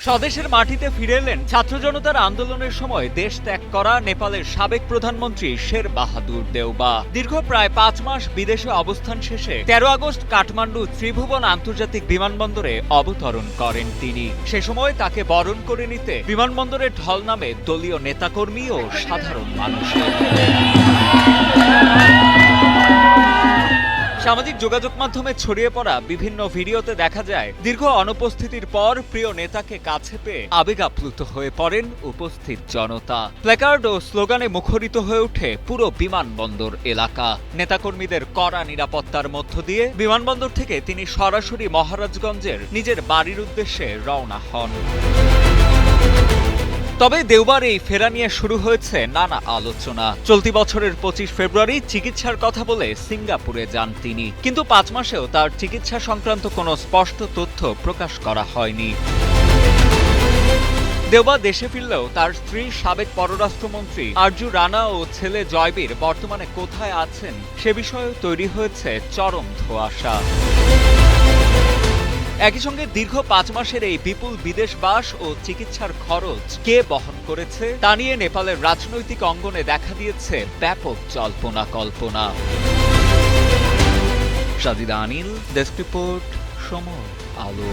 স্বদেশের মাটিতে ফিরে এলেন ছাত্র জনতার আন্দোলনের সময় দেশ ত্যাগ করা নেপালের সাবেক প্রধানমন্ত্রী শের বাহাদুর দেউবা। দীর্ঘ প্রায় ৫ মাস বিদেশে অবস্থান শেষে ১৩ আগস্ট কাঠমান্ডু ত্রিভুবন আন্তর্জাতিক বিমানবন্দরে অবতরণ করেন তিনি। সে সময় তাকে বরণ করে নিতে বিমানবন্দরে ঢল নামে দলীয় নেতাকর্মী ও সাধারণ মানুষের। সামাজিক যোগাযোগ মাধ্যমে ছড়িয়ে পড়া বিভিন্ন ভিডিওতে দেখা যায় দীর্ঘ অনুপস্থিতির পর প্রিয় নেতাকে কাছে পেয়ে আবেগ আপ্লুত হয়ে পড়েন উপস্থিত জনতা। প্ল্যাকার্ড ও স্লোগানে মুখরিত হয়ে ওঠে পুরো বিমানবন্দর এলাকা। নেতাকর্মীদের কড়া নিরাপত্তার মধ্য দিয়ে বিমানবন্দর থেকে তিনি সরাসরি মহারাজগঞ্জের নিজের বাড়ির উদ্দেশ্যে রওনা হন। তবে দেউবার এই ফেরা নিয়ে শুরু হয়েছে নানা আলোচনা। চলতি বছরের ২৫ ফেব্রুয়ারি চিকিৎসার কথা বলে সিঙ্গাপুরে যান তিনি, কিন্তু ৫ মাসেও তার চিকিৎসা সংক্রান্ত কোনো স্পষ্ট তথ্য প্রকাশ করা হয়নি। দেউবা দেশে ফিরলেও তার স্ত্রী সাবেক পররাষ্ট্রমন্ত্রী আরজু রানা ও ছেলে জয়বীর বর্তমানে কোথায় আছেন সে বিষয়েও তৈরি হয়েছে চরম ধোঁয়াশা। একই সঙ্গে দীর্ঘ ৫ মাসের এই বিপুল বিদেশবাস ও চিকিৎসার খরচ কে বহন করেছে তা নিয়ে নেপালের রাজনৈতিক অঙ্গনে দেখা দিয়েছে ব্যাপক জল্পনা কল্পনা। সাজিদা আনিল, ডেস্ক রিপোর্ট, সময় আলো।